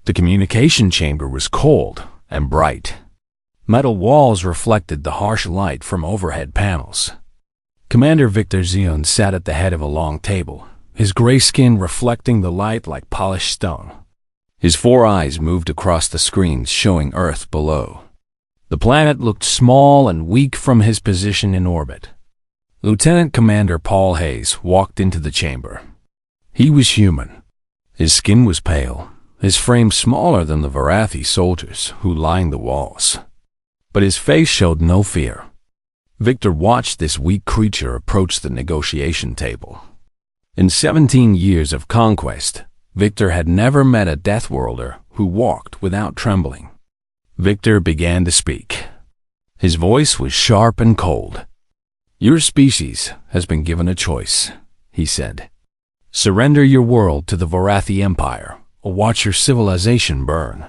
The communication chamber was cold and bright. Metal walls reflected the harsh light from overhead panels. Commander Victor Zion sat at the head of a long table, his gray skin reflecting the light like polished stone. His 4 eyes moved across the screens, showing Earth below. The planet looked small and weak from his position in orbit. Lieutenant Commander Paul Hayes walked into the chamber. He was human. His skin was pale, his frame smaller than the Varathi soldiers who lined the walls. But his face showed no fear. Victor watched this weak creature approach the negotiation table. In 17 years of conquest, Victor had never met a Deathworlder who walked without trembling. Victor began to speak. His voice was sharp and cold. "Your species has been given a choice," he said. "Surrender your world to the Varathi Empire, or watch your civilization burn.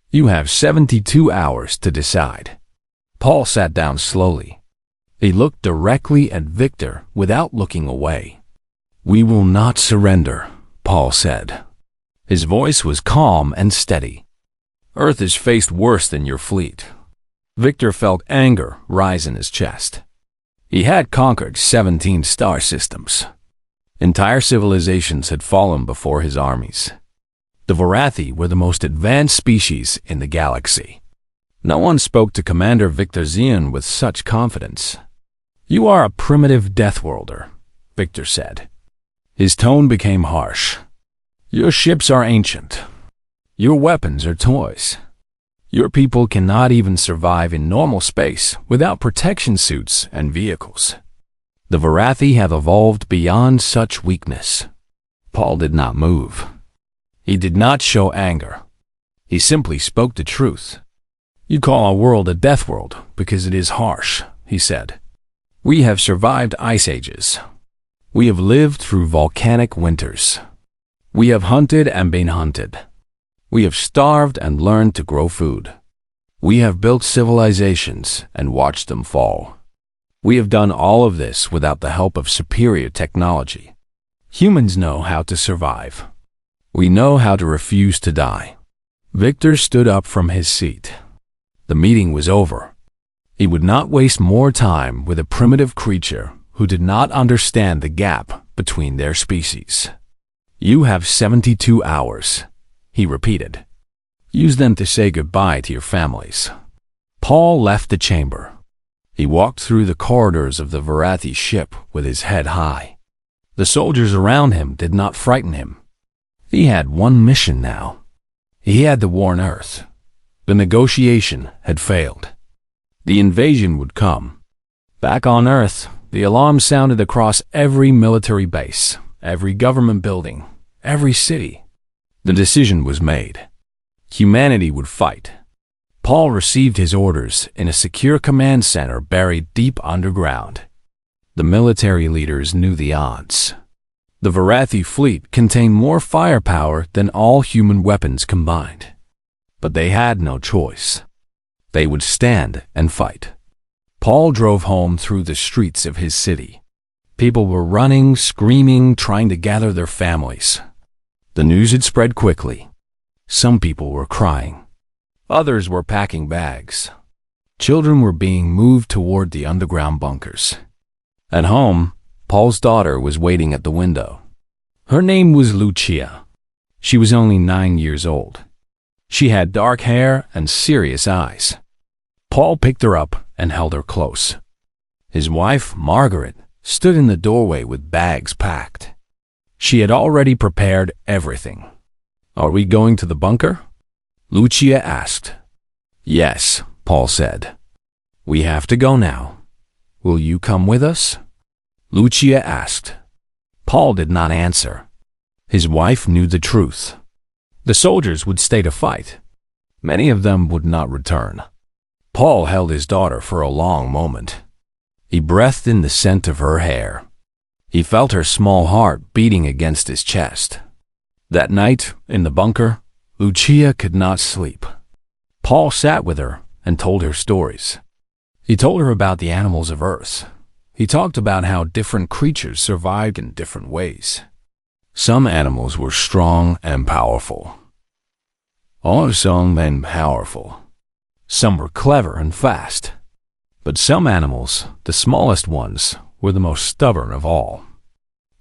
You have 72 hours to decide." Paul sat down slowly. He looked directly at Victor without looking away. "We will not surrender," Paul said. His voice was calm and steady. "Earth is faced worse than your fleet." Victor felt anger rise in his chest. He had conquered 17 star systems. Entire civilizations had fallen before his armies. The Varathi were the most advanced species in the galaxy. No one spoke to Commander Victor Zion with such confidence. "You are a primitive Deathworlder," Victor said. His tone became harsh. "Your ships are ancient. Your weapons are toys. Your people cannot even survive in normal space without protection suits and vehicles. The Varathi have evolved beyond such weakness." Paul did not move. He did not show anger. He simply spoke the truth. "You call our world a death world because it is harsh," he said. "We have survived ice ages. We have lived through volcanic winters. We have hunted and been hunted. We have starved and learned to grow food. We have built civilizations and watched them fall. We have done all of this without the help of superior technology. Humans know how to survive. We know how to refuse to die." Victor stood up from his seat. The meeting was over. He would not waste more time with a primitive creature who did not understand the gap between their species. "You have 72 hours, he repeated. "Use them to say goodbye to your families." Paul left the chamber. He walked through the corridors of the Varathi ship with his head high. The soldiers around him did not frighten him. He had one mission now. He had to warn Earth. The negotiation had failed. The invasion would come. Back on Earth, the alarm sounded across every military base, every government building, every city. The decision was made. Humanity would fight. Paul received his orders in a secure command center buried deep underground. The military leaders knew the odds. The Varathi fleet contained more firepower than all human weapons combined. But they had no choice. They would stand and fight. Paul drove home through the streets of his city. People were running, screaming, trying to gather their families. The news had spread quickly. Some people were crying. Others were packing bags. Children were being moved toward the underground bunkers. At home, Paul's daughter was waiting at the window. Her name was Lucia. She was only 9 years old. She had dark hair and serious eyes. Paul picked her up and held her close. His wife, Margaret, stood in the doorway with bags packed. She had already prepared everything. "Are we going to the bunker?" Lucia asked. "Yes," Paul said. "We have to go now. Will you come with us?" Lucia asked. Paul did not answer. His wife knew the truth. The soldiers would stay to fight. Many of them would not return. Paul held his daughter for a long moment. He breathed in the scent of her hair. He felt her small heart beating against his chest. That night, in the bunker, Lucia could not sleep. Paul sat with her and told her stories. He told her about the animals of Earth. He talked about how different creatures survived in different ways. Some animals were strong and powerful. All of some men powerful. Some were clever and fast. But some animals, the smallest ones, were the most stubborn of all.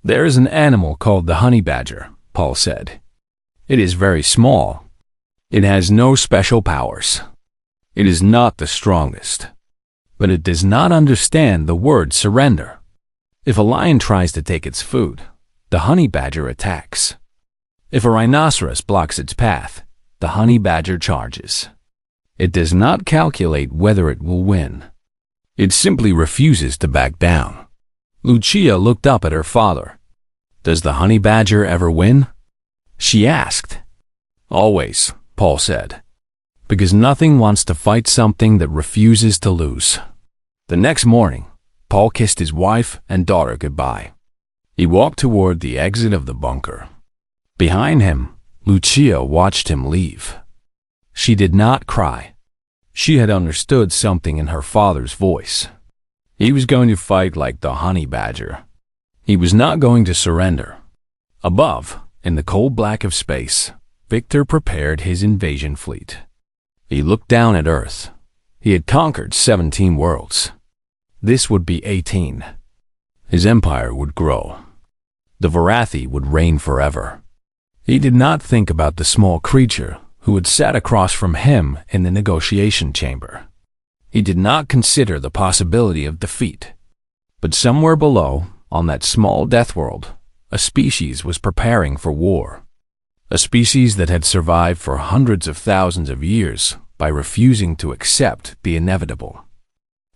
There is an animal called the honey badger, Paul said. It is very small. It has no special powers. It is not the strongest. But it does not understand the word surrender. If a lion tries to take its food, the honey badger attacks. If a rhinoceros blocks its path, the honey badger charges. It does not calculate whether it will win. It simply refuses to back down. Lucia looked up at her father. Does the honey badger ever win? She asked. Always, Paul said. Because nothing wants to fight something that refuses to lose. The next morning, Paul kissed his wife and daughter goodbye. He walked toward the exit of the bunker. Behind him, Lucia watched him leave. She did not cry. She had understood something in her father's voice. He was going to fight like the honey badger. He was not going to surrender. Above, in the cold black of space, Victor prepared his invasion fleet. He looked down at Earth. He had conquered 17 worlds. This would be 18. His empire would grow. The Varathi would reign forever. He did not think about the small creature who had sat across from him in the negotiation chamber. He did not consider the possibility of defeat. But somewhere below, on that small death world, a species was preparing for war. A species that had survived for hundreds of thousands of years by refusing to accept the inevitable.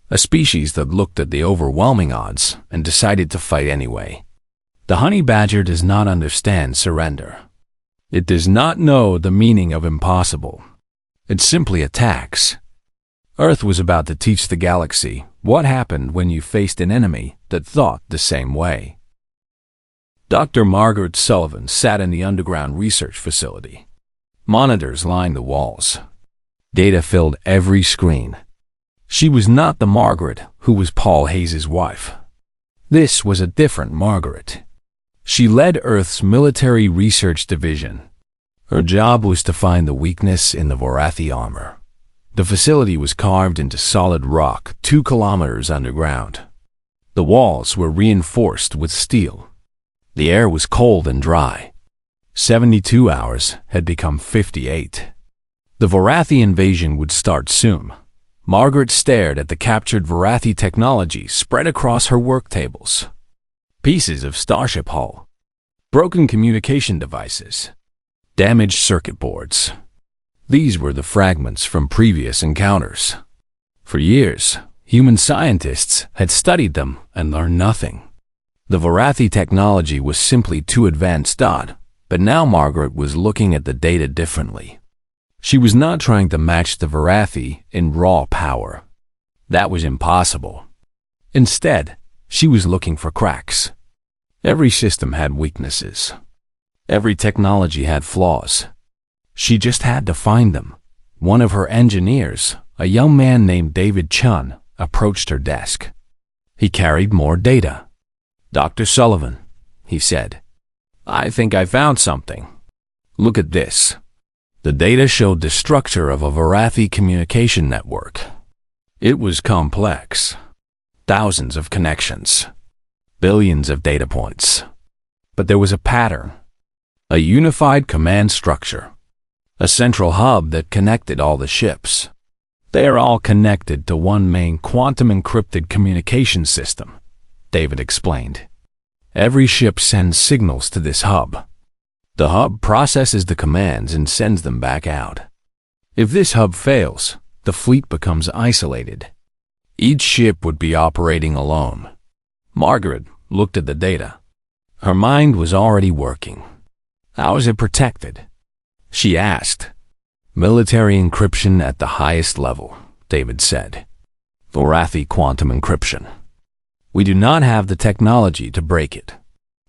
A species that looked at the overwhelming odds and decided to fight anyway. The honey badger does not understand surrender. It does not know the meaning of impossible. It simply attacks. Earth was about to teach the galaxy what happened when you faced an enemy that thought the same way. Dr. Margaret Sullivan sat in the underground research facility. Monitors lined the walls. Data filled every screen. She was not the Margaret who was Paul Hayes' wife. This was a different Margaret. She led Earth's military research division. Her job was to find the weakness in the Varathi armor. The facility was carved into solid rock 2 kilometers underground. The walls were reinforced with steel. The air was cold and dry. 72 hours had become 58. The Varathi invasion would start soon. Margaret stared at the captured Varathi technology spread across her work tables. Pieces of starship hull, broken communication devices, damaged circuit boards. These were the fragments from previous encounters. For years, human scientists had studied them and learned nothing. The Varathi technology was simply too advanced, but now Margaret was looking at the data differently. She was not trying to match the Varathi in raw power. That was impossible. Instead, she was looking for cracks. Every system had weaknesses. Every technology had flaws. She just had to find them. One of her engineers, a young man named David Chun, approached her desk. He carried more data. "Dr. Sullivan," he said, "I think I found something. Look at this." The data showed the structure of a Varathi communication network. It was complex. Thousands of connections. Billions of data points. But there was a pattern. A unified command structure. A central hub that connected all the ships. They are all connected to one main quantum-encrypted communication system, David explained. Every ship sends signals to this hub. The hub processes the commands and sends them back out. If this hub fails, the fleet becomes isolated. Each ship would be operating alone. Margaret looked at the data. Her mind was already working. How is it protected? She asked. Military encryption at the highest level, David said. Varathi quantum encryption. We do not have the technology to break it.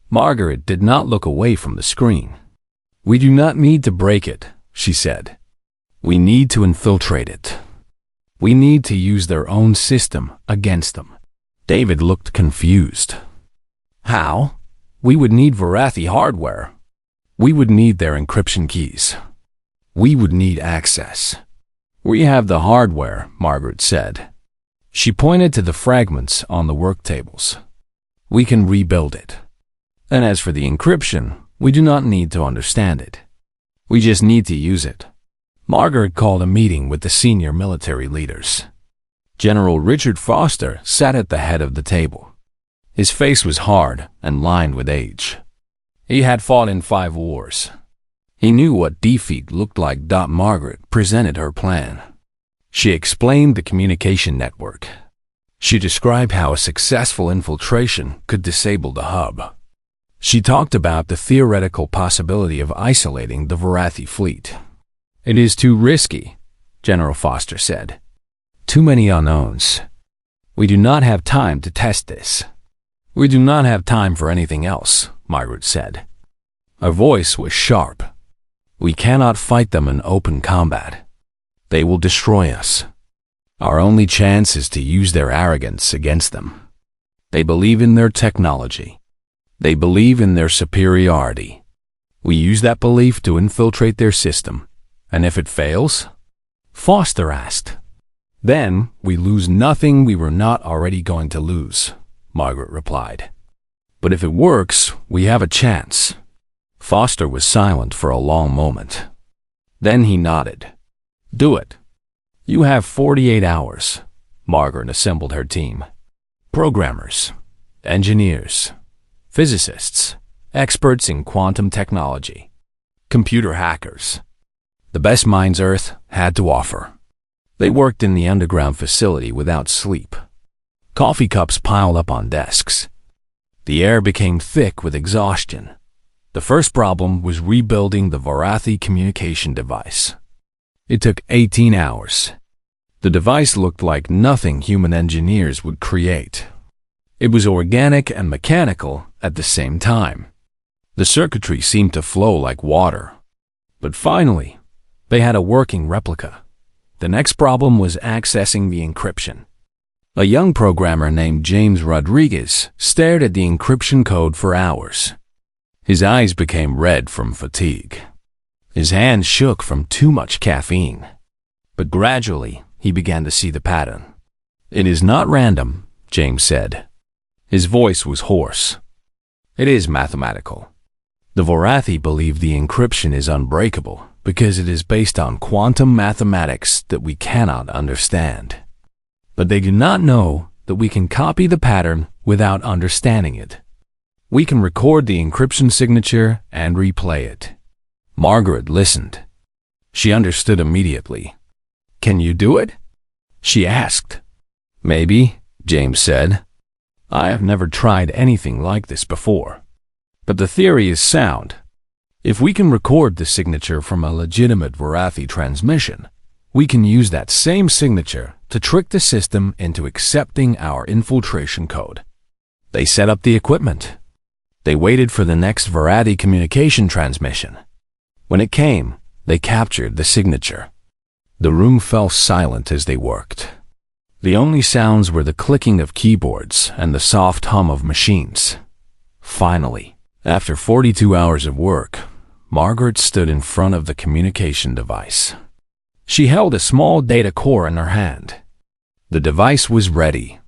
Margaret did not look away from the screen. We do not need to break it, she said. We need to infiltrate it. We need to use their own system against them. David looked confused. How? We would need Varathi hardware. We would need their encryption keys. We would need access. We have the hardware, Margaret said. She pointed to the fragments on the work tables. We can rebuild it. And as for the encryption, we do not need to understand it. We just need to use it. Margaret called a meeting with the senior military leaders. General Richard Foster sat at the head of the table. His face was hard and lined with age. He had fought in 5 wars. He knew what defeat looked like. Margaret presented her plan. She explained the communication network. She described how a successful infiltration could disable the hub. She talked about the theoretical possibility of isolating the Varathi fleet. It is too risky, General Foster said. Too many unknowns. We do not have time to test this. We do not have time for anything else, Margaret said. Her voice was sharp. We cannot fight them in open combat. They will destroy us. Our only chance is to use their arrogance against them. They believe in their technology. They believe in their superiority. We use that belief to infiltrate their system. And if it fails? Foster asked. Then we lose nothing we were not already going to lose, Margaret replied. But if it works, we have a chance. Foster was silent for a long moment. Then he nodded. Do it. You have 48 hours. Margaret assembled her team. Programmers, engineers, physicists, experts in quantum technology, computer hackers. The best minds Earth had to offer. They worked in the underground facility without sleep. Coffee cups piled up on desks. The air became thick with exhaustion. The first problem was rebuilding the Varathi communication device. It took 18 hours. The device looked like nothing human engineers would create. It was organic and mechanical at the same time. The circuitry seemed to flow like water. But finally, they had a working replica. The next problem was accessing the encryption. A young programmer named James Rodriguez stared at the encryption code for hours. His eyes became red from fatigue. His hands shook from too much caffeine. But gradually, he began to see the pattern. It is not random, James said. His voice was hoarse. It is mathematical. The Varathi believe the encryption is unbreakable because it is based on quantum mathematics that we cannot understand. But they do not know that we can copy the pattern without understanding it. We can record the encryption signature and replay it. Margaret listened. She understood immediately. Can you do it? She asked. Maybe, James said. I have never tried anything like this before. But the theory is sound. If we can record the signature from a legitimate Varathi transmission, we can use that same signature to trick the system into accepting our infiltration code. They set up the equipment. They waited for the next Varathi communication transmission. When it came, they captured the signature. The room fell silent as they worked. The only sounds were the clicking of keyboards and the soft hum of machines. Finally, after 42 hours of work, Margaret stood in front of the communication device. She held a small data core in her hand. The device was ready.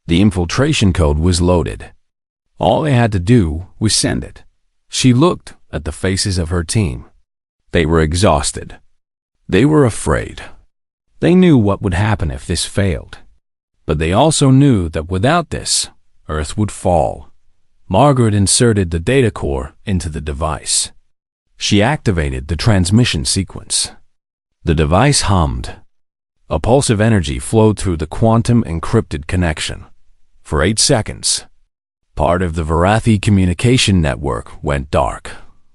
The infiltration code was loaded. All they had to do was send it. She looked at the faces of her team. They were exhausted. They were afraid. They knew what would happen if this failed. But they also knew that without this, Earth would fall. Margaret inserted the data core into the device. She activated the transmission sequence. The device hummed. A pulse of energy flowed through the quantum encrypted connection. For 8 seconds, part of the Varathi communication network went dark.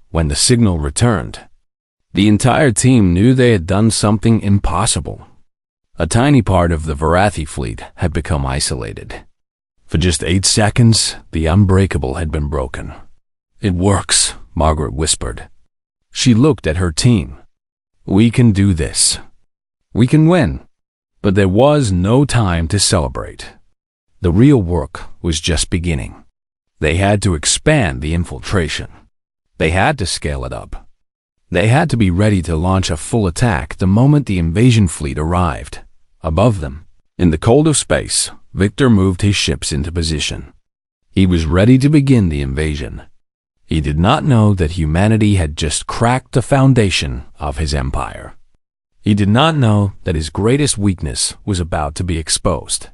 When the signal returned, the entire team knew they had done something impossible. A tiny part of the Varathi fleet had become isolated. For just 8 seconds, the unbreakable had been broken. It works, Margaret whispered. She looked at her team. We can do this. We can win. But there was no time to celebrate. The real work was just beginning. They had to expand the infiltration. They had to scale it up. They had to be ready to launch a full attack the moment the invasion fleet arrived. Above them, in the cold of space, Victor moved his ships into position. He was ready to begin the invasion. He did not know that humanity had just cracked the foundation of his empire. He did not know that his greatest weakness was about to be exposed.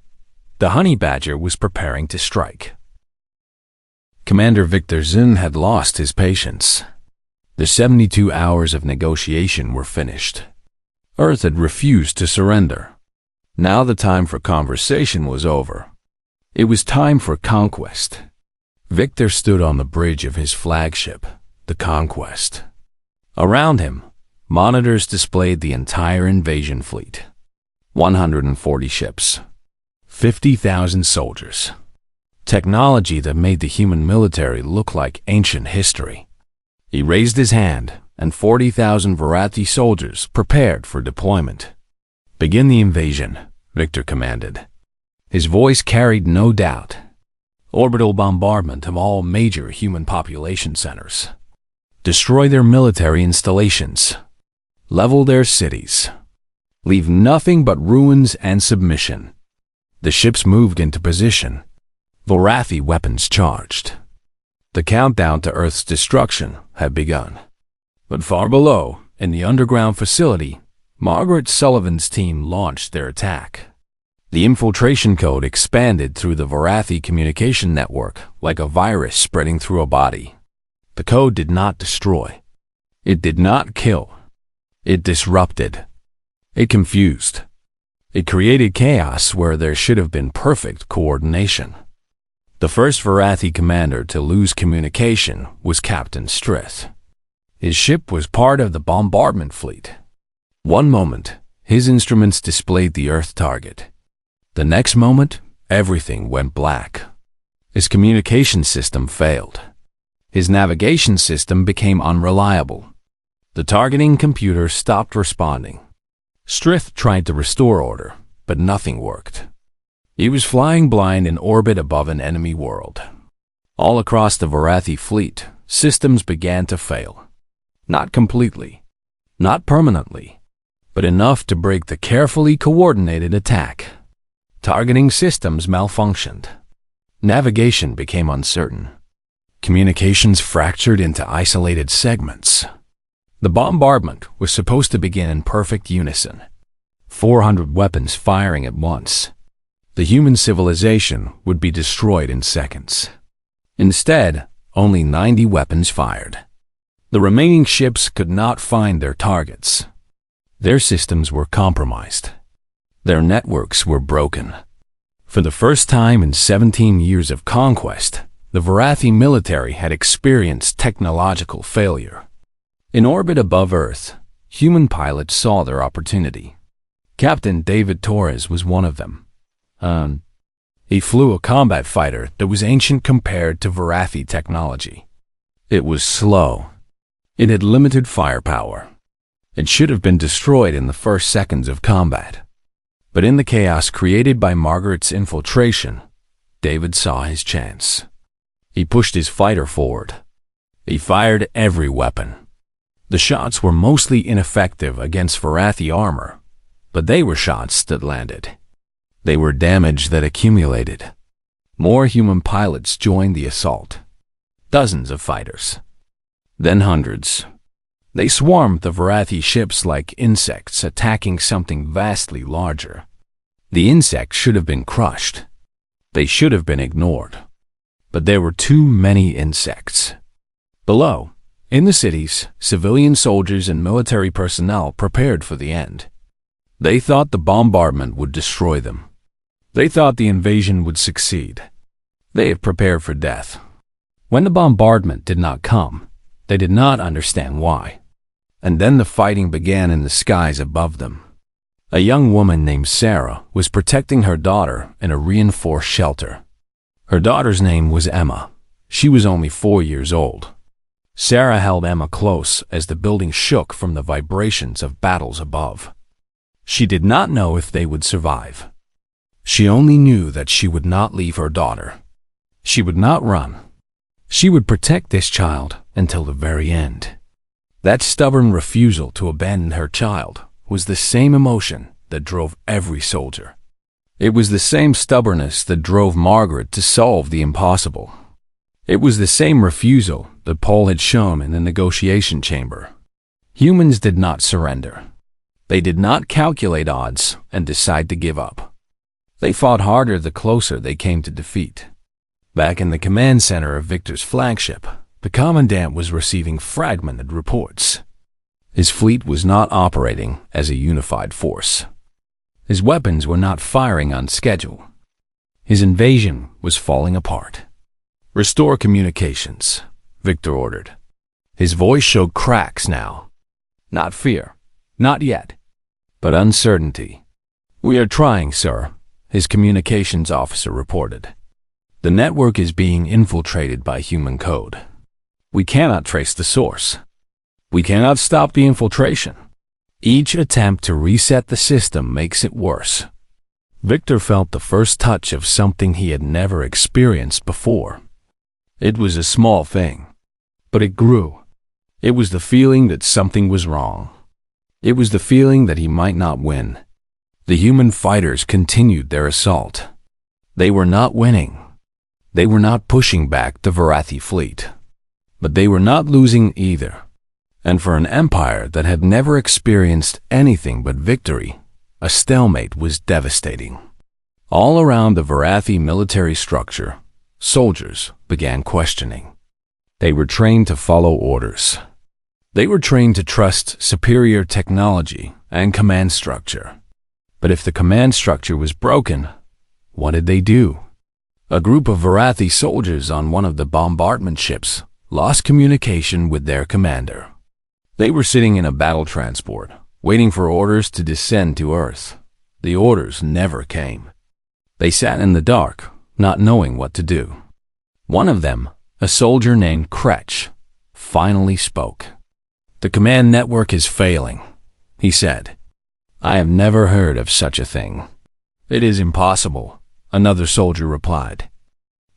The honey badger was preparing to strike. Commander Victor Zinn had lost his patience. The 72 hours of negotiation were finished. Earth had refused to surrender. Now the time for conversation was over. It was time for conquest. Victor stood on the bridge of his flagship, the Conquest. Around him, monitors displayed the entire invasion fleet. 140 ships. 50,000 soldiers. Technology that made the human military look like ancient history. He raised his hand, and 40,000 Varathi soldiers prepared for deployment. "Begin the invasion," Victor commanded. His voice carried no doubt. Orbital bombardment of all major human population centers. Destroy their military installations. Level their cities. Leave nothing but ruins and submission. The ships moved into position. Varathi weapons charged. The countdown to Earth's destruction had begun. But far below, in the underground facility, Margaret Sullivan's team launched their attack. The infiltration code expanded through the Varathi communication network like a virus spreading through a body. The code did not destroy. It did not kill. It disrupted. It confused. It created chaos where there should have been perfect coordination. The first Varathi commander to lose communication was Captain Strith. His ship was part of the bombardment fleet. One moment, his instruments displayed the Earth target. The next moment, everything went black. His communication system failed. His navigation system became unreliable. The targeting computer stopped responding. Strith tried to restore order, but nothing worked. He was flying blind in orbit above an enemy world. All across the Varathi fleet, systems began to fail. Not completely, not permanently, but enough to break the carefully coordinated attack. Targeting systems malfunctioned. Navigation became uncertain. Communications fractured into isolated segments. The bombardment was supposed to begin in perfect unison. 400 weapons firing at once. The human civilization would be destroyed in seconds. Instead, only 90 weapons fired. The remaining ships could not find their targets. Their systems were compromised. Their networks were broken. For the first time in 17 years of conquest, the Varathi military had experienced technological failure. In orbit above Earth, human pilots saw their opportunity. Captain David Torres was one of them. He flew a combat fighter that was ancient compared to Varathi technology. It was slow. It had limited firepower. It should have been destroyed in the first seconds of combat. But in the chaos created by Margaret's infiltration, David saw his chance. He pushed his fighter forward. He fired every weapon. The shots were mostly ineffective against Varathi armor, but they were shots that landed. They were damage that accumulated. More human pilots joined the assault. Dozens of fighters. Then hundreds. They swarmed the Varathi ships like insects attacking something vastly larger. The insects should have been crushed. They should have been ignored. But there were too many insects. Below, in the cities, civilian soldiers and military personnel prepared for the end. They thought the bombardment would destroy them. They thought the invasion would succeed. They had prepared for death. When the bombardment did not come, they did not understand why. And then the fighting began in the skies above them. A young woman named Sarah was protecting her daughter in a reinforced shelter. Her daughter's name was Emma. She was only 4 years old. Sarah held Emma close as the building shook from the vibrations of battles above. She did not know if they would survive. She only knew that she would not leave her daughter. She would not run. She would protect this child until the very end. That stubborn refusal to abandon her child was the same emotion that drove every soldier. It was the same stubbornness that drove Margaret to solve the impossible. It was the same refusal that Paul had shown in the negotiation chamber. Humans did not surrender. They did not calculate odds and decide to give up. They fought harder the closer they came to defeat. Back in the command center of Victor's flagship, the commandant was receiving fragmented reports. His fleet was not operating as a unified force. His weapons were not firing on schedule. His invasion was falling apart. "Restore communications," Victor ordered. His voice showed cracks now. Not fear, not yet, but uncertainty. "We are trying, sir," his communications officer reported. "The network is being infiltrated by human code. We cannot trace the source. We cannot stop the infiltration. Each attempt to reset the system makes it worse." Victor felt the first touch of something he had never experienced before. It was a small thing, but it grew. It was the feeling that something was wrong. It was the feeling that he might not win. The human fighters continued their assault. They were not winning. They were not pushing back the Varathi fleet. But they were not losing either. And for an empire that had never experienced anything but victory, a stalemate was devastating. All around the Varathi military structure, soldiers began questioning. They were trained to follow orders. They were trained to trust superior technology and command structure. But if the command structure was broken, what did they do? A group of Varathi soldiers on one of the bombardment ships lost communication with their commander. They were sitting in a battle transport, waiting for orders to descend to Earth. The orders never came. They sat in the dark, not knowing what to do. One of them, a soldier named Kretch, finally spoke. "The command network is failing," he said. "I have never heard of such a thing." "It is impossible," another soldier replied.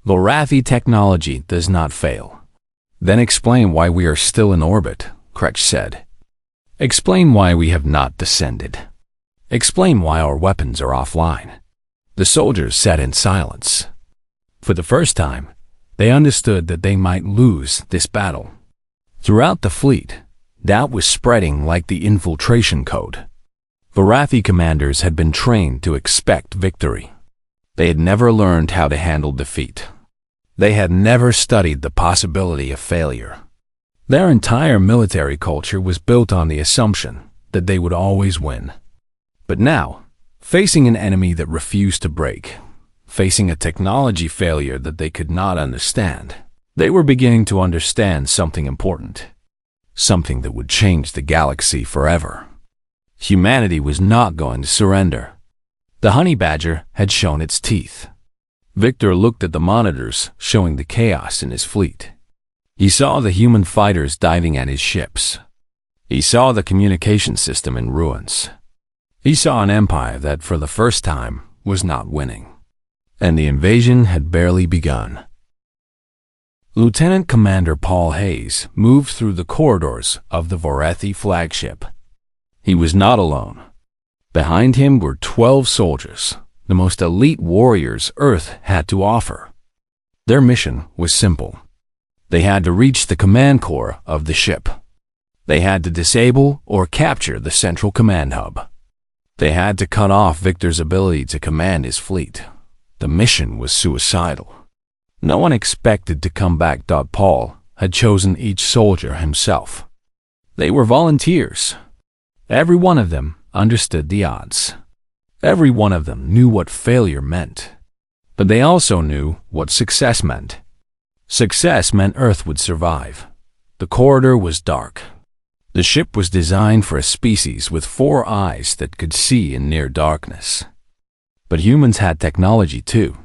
"Varathi technology does not fail." "Then explain why we are still in orbit," Kretch said. "Explain why we have not descended. Explain why our weapons are offline." The soldiers sat in silence. For the first time, they understood that they might lose this battle. Throughout the fleet, doubt was spreading like the infiltration code. Varathi commanders had been trained to expect victory. They had never learned how to handle defeat. They had never studied the possibility of failure. Their entire military culture was built on the assumption that they would always win. But now, facing an enemy that refused to break, facing a technology failure that they could not understand, they were beginning to understand something important, something that would change the galaxy forever. Humanity was not going to surrender. The honey badger had shown its teeth. Victor looked at the monitors showing the chaos in his fleet. He saw the human fighters diving at his ships. He saw the communication system in ruins. He saw an empire that, for the first time, was not winning. And the invasion had barely begun. Lieutenant Commander Paul Hayes moved through the corridors of the Varathi flagship. He was not alone. Behind him were 12 soldiers, the most elite warriors Earth had to offer. Their mission was simple. They had to reach the command core of the ship. They had to disable or capture the central command hub. They had to cut off Victor's ability to command his fleet. The mission was suicidal. No one expected to come back. Paul had chosen each soldier himself. They were volunteers. Every one of them understood the odds. Every one of them knew what failure meant. But they also knew what success meant. Success meant Earth would survive. The corridor was dark. The ship was designed for a species with 4 eyes that could see in near darkness. But humans had technology too.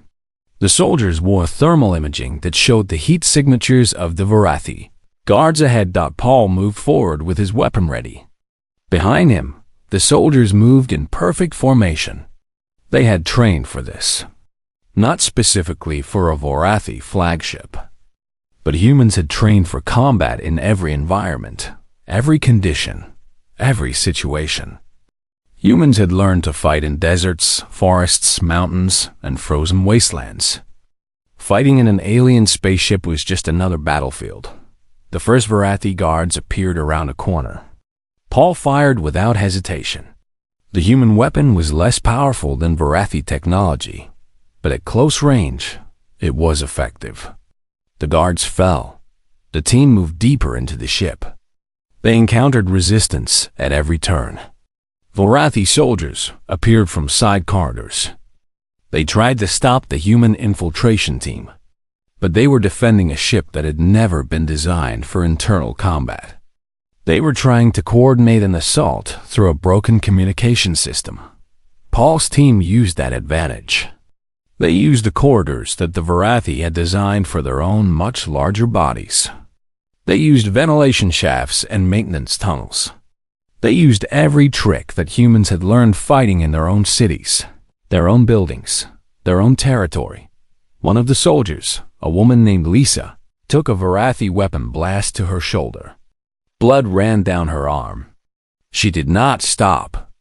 The soldiers wore thermal imaging that showed the heat signatures of the Varathi. Guards ahead. Paul moved forward with his weapon ready. Behind him, the soldiers moved in perfect formation. They had trained for this. Not specifically for a Varathi flagship. But humans had trained for combat in every environment, every condition, every situation. Humans had learned to fight in deserts, forests, mountains, and frozen wastelands. Fighting in an alien spaceship was just another battlefield. The first Varathi guards appeared around a corner. Paul fired without hesitation. The human weapon was less powerful than Varathi technology, but at close range, it was effective. The guards fell. The team moved deeper into the ship. They encountered resistance at every turn. Varathi soldiers appeared from side corridors. They tried to stop the human infiltration team, but they were defending a ship that had never been designed for internal combat. They were trying to coordinate an assault through a broken communication system. Paul's team used that advantage. They used the corridors that the Varathi had designed for their own much larger bodies. They used ventilation shafts and maintenance tunnels. They used every trick that humans had learned fighting in their own cities, their own buildings, their own territory. One of the soldiers, a woman named Lisa, took a Varathi weapon blast to her shoulder. Blood ran down her arm. She did not stop.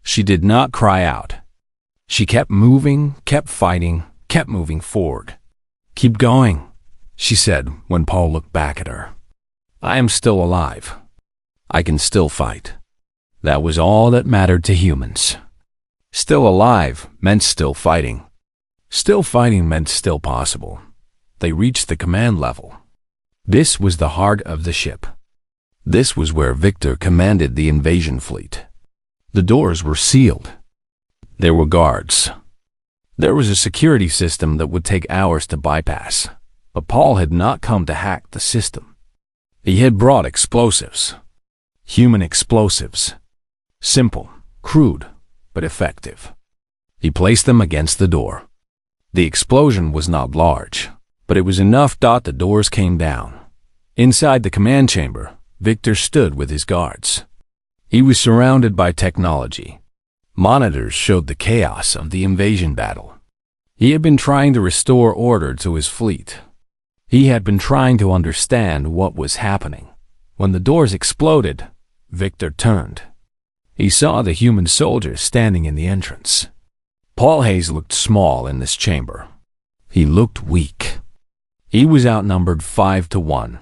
She did not cry out. She kept moving, kept fighting, kept moving forward. "Keep going," she said when Paul looked back at her. "I am still alive. I can still fight." That was all that mattered to humans. Still alive meant still fighting. Still fighting meant still possible. They reached the command level. This was the heart of the ship. This was where Victor commanded the invasion fleet. The doors were sealed. There were guards. There was a security system that would take hours to bypass, but Paul had not come to hack the system. He had brought explosives. Human explosives. Simple, crude, but effective. He placed them against the door. The explosion was not large, but it was enough that the doors came down. Inside the command chamber, Victor stood with his guards. He was surrounded by technology. Monitors showed the chaos of the invasion battle. He had been trying to restore order to his fleet. He had been trying to understand what was happening. When the doors exploded, Victor turned. He saw the human soldiers standing in the entrance. Paul Hayes looked small in this chamber. He looked weak. He was outnumbered 5-1.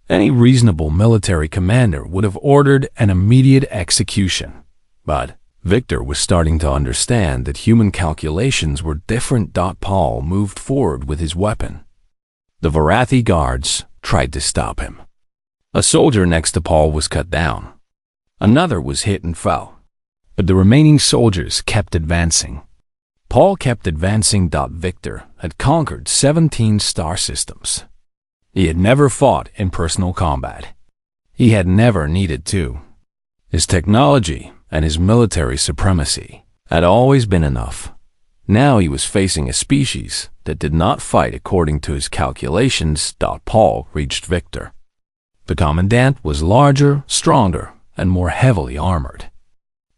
Any reasonable military commander would have ordered an immediate execution. But Victor was starting to understand that human calculations were different. Paul moved forward with his weapon. The Varathi guards tried to stop him. A soldier next to Paul was cut down. Another was hit and fell. But the remaining soldiers kept advancing. Paul kept advancing. Victor had conquered 17 star systems. He had never fought in personal combat. He had never needed to. His technology and his military supremacy had always been enough. Now he was facing a species that did not fight according to his calculations. Paul reached Victor. The commandant was larger, stronger, and more heavily armored.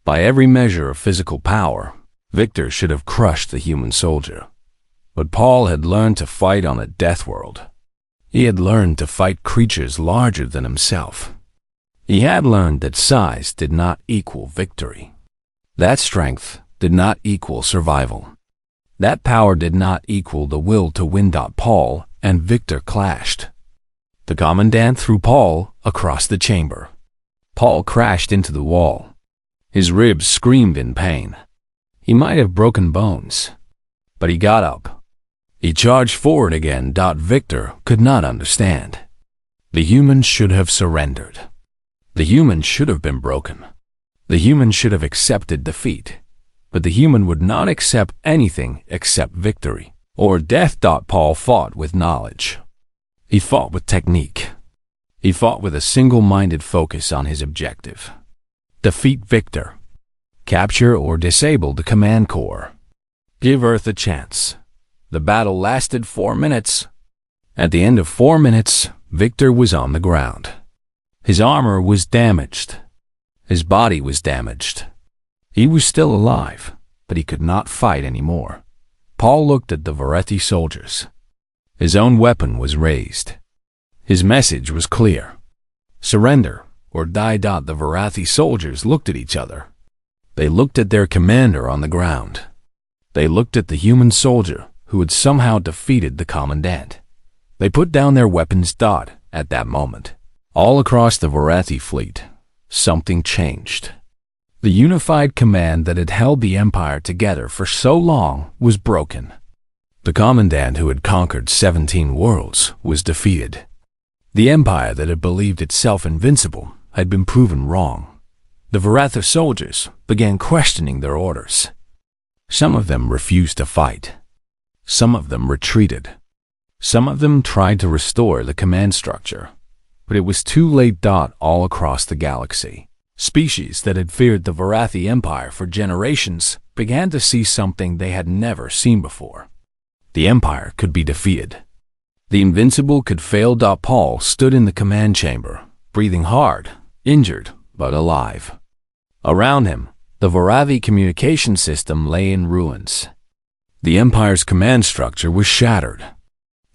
By every measure of physical power, Victor should have crushed the human soldier. But Paul had learned to fight on a death world. He had learned to fight creatures larger than himself. He had learned that size did not equal victory. That strength did not equal survival. That power did not equal the will to win. Paul and Victor clashed. The commandant threw Paul across the chamber. Paul crashed into the wall. His ribs screamed in pain. He might have broken bones, but he got up. He charged forward again. Victor could not understand. The human should have surrendered. The human should have been broken. The human should have accepted defeat. But the human would not accept anything except victory or death. Paul fought with knowledge. He fought with technique. He fought with a single-minded focus on his objective. Defeat Victor. Capture or disable the command core. Give Earth a chance. The battle lasted 4 minutes. At the end of 4 minutes, Victor was on the ground. His armor was damaged. His body was damaged. He was still alive, but he could not fight anymore. Paul looked at the Varathi soldiers. His own weapon was raised. His message was clear. Surrender, or die. The Varathi soldiers looked at each other. They looked at their commander on the ground. They looked at the human soldier who had somehow defeated the commandant. They put down their weapons. At that moment, all across the Varathi fleet, something changed. The unified command that had held the empire together for so long was broken. The commandant who had conquered 17 worlds was defeated. The empire that had believed itself invincible had been proven wrong. The Varatha soldiers began questioning their orders. Some of them refused to fight. Some of them retreated. Some of them tried to restore the command structure. But it was too late. All across the galaxy, species that had feared the Varathi Empire for generations began to see something they had never seen before. The empire could be defeated. The invincible could fail. Paul stood in the command chamber, breathing hard, injured, but alive. Around him, the Varathi communication system lay in ruins. The empire's command structure was shattered.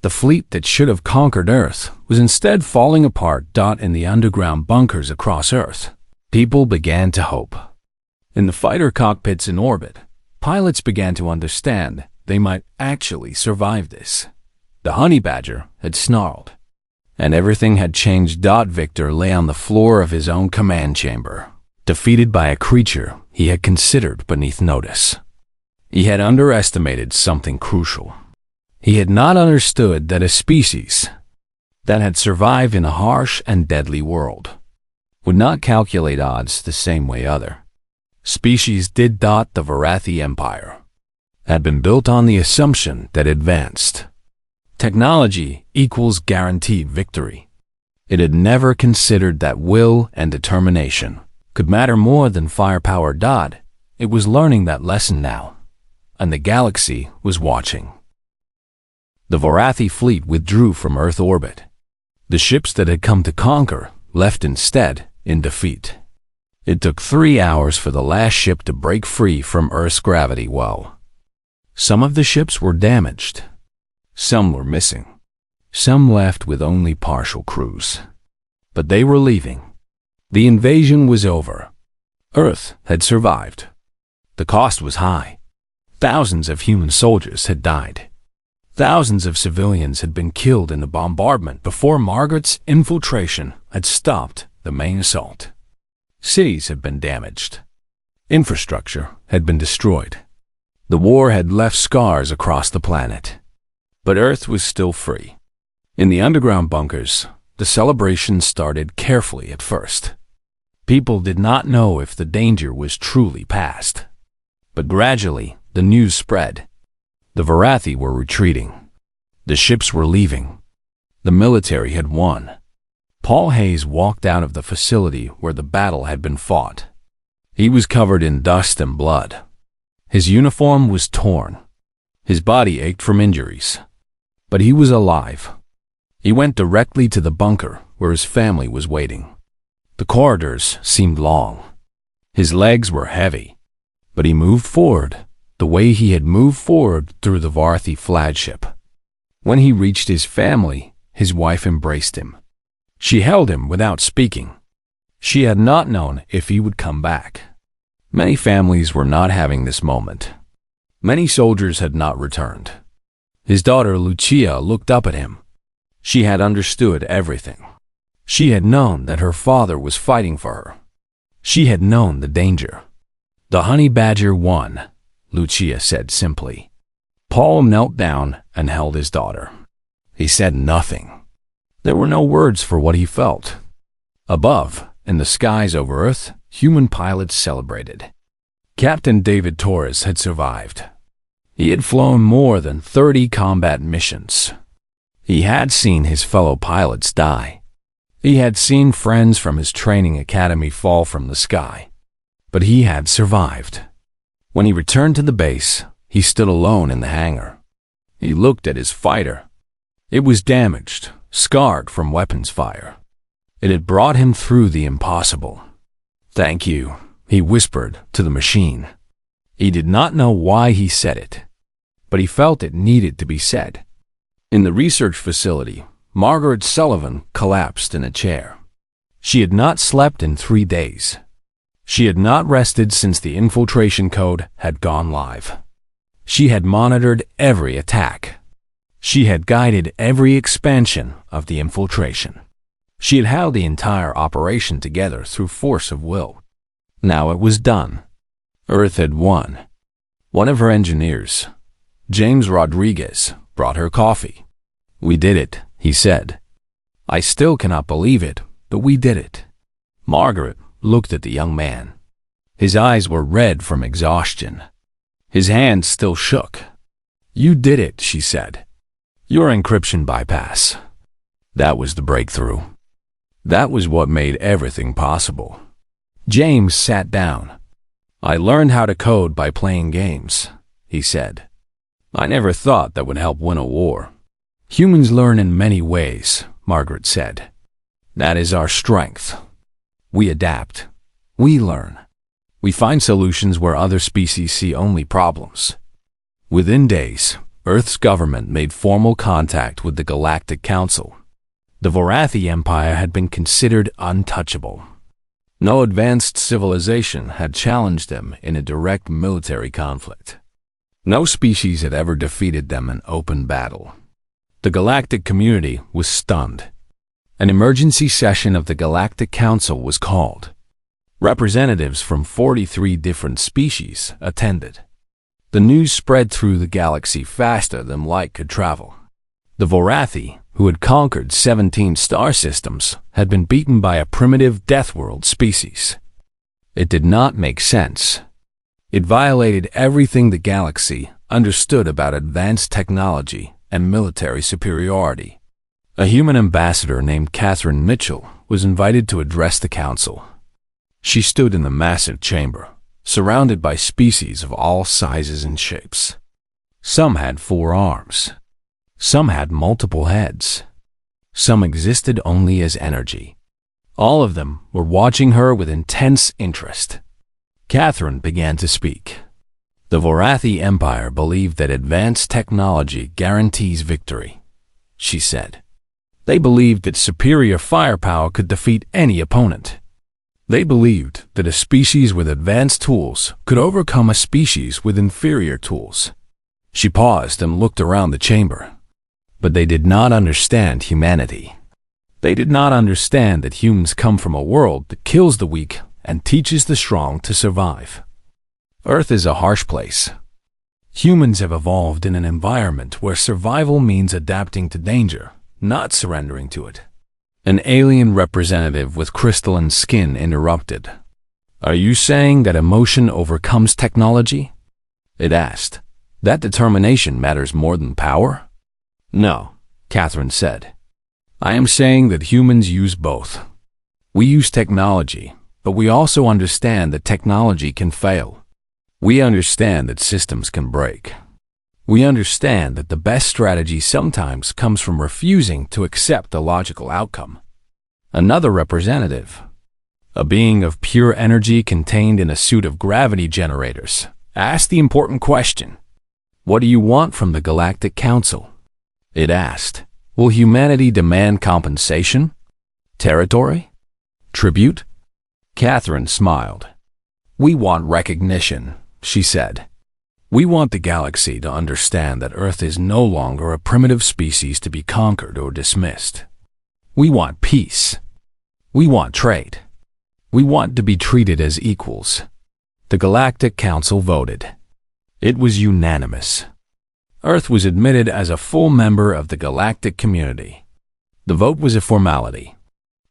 The fleet that should have conquered Earth was instead falling apart. In the underground bunkers across Earth, people began to hope. In the fighter cockpits in orbit, pilots began to understand they might actually survive this. The honey badger had snarled, and everything had changed. Victor lay on the floor of his own command chamber, defeated by a creature he had considered beneath notice. He had underestimated something crucial. He had not understood that a species that had survived in a harsh and deadly world would not calculate odds the same way other species did. The Varathi Empire had been built on the assumption that advanced technology equals guaranteed victory. It had never considered that will and determination could matter more than firepower. It was learning that lesson now, and the galaxy was watching. The Varathi fleet withdrew from Earth orbit. The ships that had come to conquer left instead in defeat. It took 3 hours for the last ship to break free from Earth's gravity well. Some of the ships were damaged. Some were missing. Some left with only partial crews. But they were leaving. The invasion was over. Earth had survived. The cost was high. Thousands of human soldiers had died. Thousands of civilians had been killed in the bombardment before Margaret's infiltration had stopped the main assault. Cities had been damaged. Infrastructure had been destroyed. The war had left scars across the planet. But Earth was still free. In the underground bunkers, the celebration started carefully at first. People did not know if the danger was truly past. But gradually, the news spread. The Varathi were retreating. The ships were leaving. The military had won. Paul Hayes walked out of the facility where the battle had been fought. He was covered in dust and blood. His uniform was torn. His body ached from injuries. But he was alive. He went directly to the bunker where his family was waiting. The corridors seemed long. His legs were heavy. But he moved forward, the way he had moved forward through the Varathi flagship. When he reached his family, his wife embraced him. She held him without speaking. She had not known if he would come back. Many families were not having this moment. Many soldiers had not returned. His daughter Lucia looked up at him. She had understood everything. She had known that her father was fighting for her. She had known the danger. "The honey badger won," Lucia said simply. Paul knelt down and held his daughter. He said nothing. There were no words for what he felt. Above, in the skies over Earth, human pilots celebrated. Captain David Torres had survived. He had flown more than 30 combat missions. He had seen his fellow pilots die. He had seen friends from his training academy fall from the sky. But he had survived. When he returned to the base, he stood alone in the hangar. He looked at his fighter. It was damaged, scarred from weapons fire. It had brought him through the impossible. "Thank you," he whispered to the machine. He did not know why he said it, but he felt it needed to be said. In the research facility, Margaret Sullivan collapsed in a chair. She had not slept in 3 days. She had not rested since the infiltration code had gone live. She had monitored every attack. She had guided every expansion of the infiltration. She had held the entire operation together through force of will. Now it was done. Earth had won. One of her engineers, James Rodriguez, brought her coffee. "We did it," he said. "I still cannot believe it, but we did it." Margaret looked at the young man. His eyes were red from exhaustion. His hands still shook. "You did it," she said. "Your encryption bypass. That was the breakthrough. That was what made everything possible." James sat down. "I learned how to code by playing games," he said. "I never thought that would help win a war." "Humans learn in many ways," Margaret said. "That is our strength. We adapt. We learn. We find solutions where other species see only problems." Within days, Earth's government made formal contact with the Galactic Council. The Vorathi Empire had been considered untouchable. No advanced civilization had challenged them in a direct military conflict. No species had ever defeated them in open battle. The galactic community was stunned. An emergency session of the Galactic Council was called. Representatives from 43 different species attended. The news spread through the galaxy faster than light could travel. The Vorathi, who had conquered 17 star systems, had been beaten by a primitive Deathworld species. It did not make sense. It violated everything the galaxy understood about advanced technology and military superiority. A human ambassador named Catherine Mitchell was invited to address the council. She stood in the massive chamber, surrounded by species of all sizes and shapes. Some had 4 arms. Some had multiple heads. Some existed only as energy. All of them were watching her with intense interest. Catherine began to speak. The Vorathi Empire believed that advanced technology guarantees victory, she said. They believed that superior firepower could defeat any opponent. They believed that a species with advanced tools could overcome a species with inferior tools. She paused and looked around the chamber. But they did not understand humanity. They did not understand that humans come from a world that kills the weak and teaches the strong to survive. Earth is a harsh place. Humans have evolved in an environment where survival means adapting to danger, not surrendering to it. An alien representative with crystalline skin interrupted. "Are you saying that emotion overcomes technology?" it asked. "That determination matters more than power?" "No," Catherine said. "I am saying that humans use both. We use technology, but we also understand that technology can fail. We understand that systems can break. We understand that the best strategy sometimes comes from refusing to accept the logical outcome." Another representative, a being of pure energy contained in a suit of gravity generators, asked the important question. "What do you want from the Galactic Council?" it asked. "Will humanity demand compensation? Territory? Tribute?" Catherine smiled. "We want recognition," she said. "We want the galaxy to understand that Earth is no longer a primitive species to be conquered or dismissed. We want peace. We want trade. We want to be treated as equals." The Galactic Council voted. It was unanimous. Earth was admitted as a full member of the galactic community. The vote was a formality.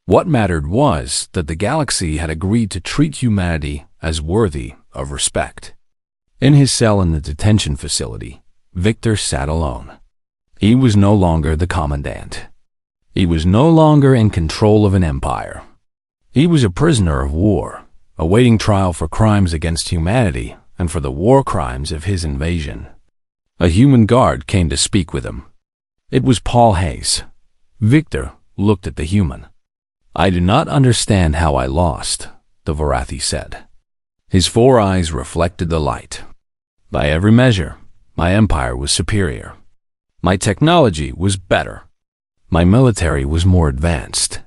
What mattered was that the galaxy had agreed to treat humanity as worthy of respect. In his cell in the detention facility, Victor sat alone. He was no longer the commandant. He was no longer in control of an empire. He was a prisoner of war, awaiting trial for crimes against humanity and for the war crimes of his invasion. A human guard came to speak with him. It was Paul Hayes. Victor looked at the human. "I do not understand how I lost," the Vorathi said. His 4 eyes reflected the light. "By every measure, my empire was superior. My technology was better. My military was more advanced.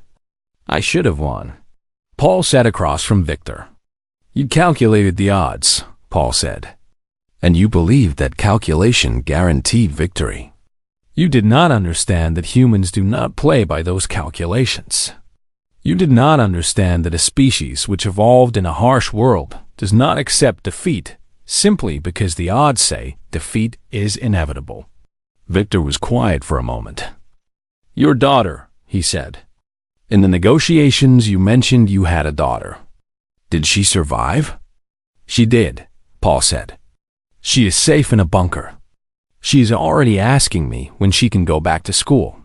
I should have won. Paul sat across from Victor. You calculated the odds, Paul said. And you believed that calculation guaranteed victory. You did not understand that humans do not play by those calculations. You did not understand that a species which evolved in a harsh world does not accept defeat simply because the odds say defeat is inevitable. Victor was quiet for a moment. Your daughter, he said. In the negotiations you mentioned you had a daughter. Did she survive? She did, Paul said. She is safe in a bunker. She is already asking me when she can go back to school.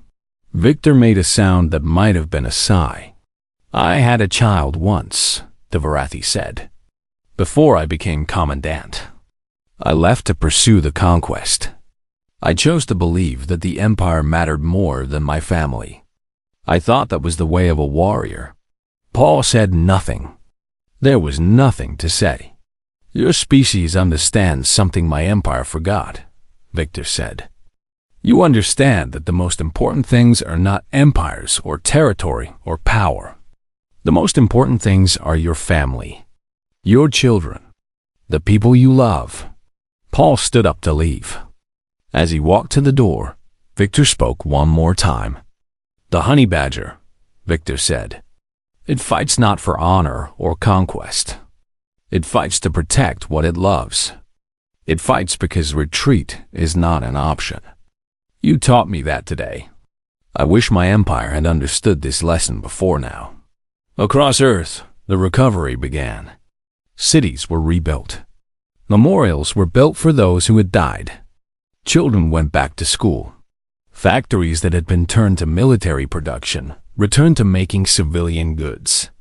Victor made a sound that might have been a sigh. I had a child once, Devarathi said, before I became commandant. I left to pursue the conquest. I chose to believe that the empire mattered more than my family. I thought that was the way of a warrior. Paul said nothing. There was nothing to say. Your species understands something my empire forgot, Victor said. You understand that the most important things are not empires or territory or power. The most important things are your family, your children, the people you love. Paul stood up to leave. As he walked to the door, Victor spoke one more time. The honey badger, Victor said. It fights not for honor or conquest. It fights to protect what it loves. It fights because retreat is not an option. You taught me that today. I wish my empire had understood this lesson before now. Across Earth, the recovery began. Cities were rebuilt. Memorials were built for those who had died. Children went back to school. Factories that had been turned to military production returned to making civilian goods.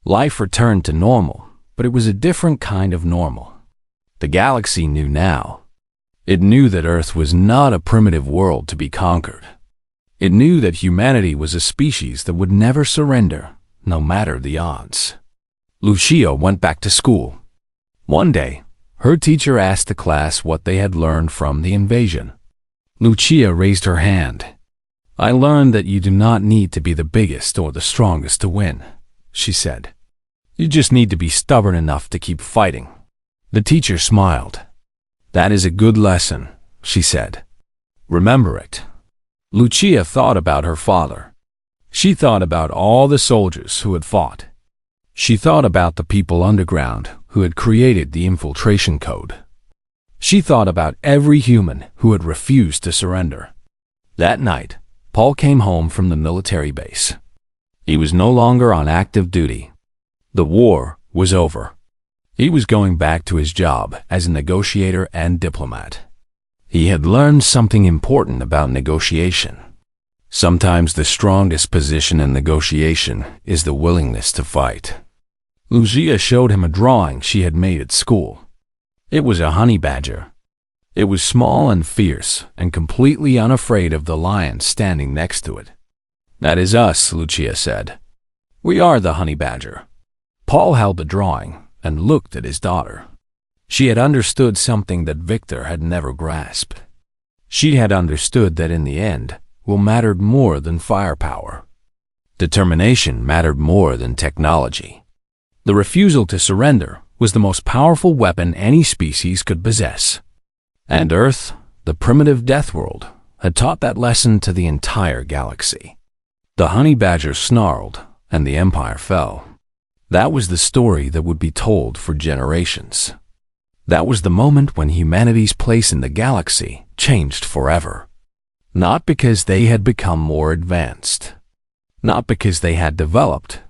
Life returned to normal, but it was a different kind of normal. The galaxy knew now. It knew that Earth was not a primitive world to be conquered. It knew that humanity was a species that would never surrender, no matter the odds. Lucia went back to school. One day, her teacher asked the class what they had learned from the invasion. Lucia raised her hand. I learned that you do not need to be the biggest or the strongest to win, she said. You just need to be stubborn enough to keep fighting. The teacher smiled. That is a good lesson, she said. Remember it. Lucia thought about her father. She thought about all the soldiers who had fought. She thought about the people underground who had created the infiltration code. She thought about every human who had refused to surrender. That night, Paul came home from the military base. He was no longer on active duty. The war was over. He was going back to his job as a negotiator and diplomat. He had learned something important about negotiation. Sometimes the strongest position in negotiation is the willingness to fight. Lucia showed him a drawing she had made at school. It was a honey badger. It was small and fierce and completely unafraid of the lion standing next to it. That is us, Lucia said. We are the honey badger. Paul held the drawing and looked at his daughter. She had understood something that Victor had never grasped. She had understood that in the end, will mattered more than firepower. Determination mattered more than technology. The refusal to surrender was the most powerful weapon any species could possess. And Earth, the primitive death world, had taught that lesson to the entire galaxy. The honey badger snarled, and the empire fell. That was the story that would be told for generations. That was the moment when humanity's place in the galaxy changed forever. Not because they had become more advanced. Not because they had developed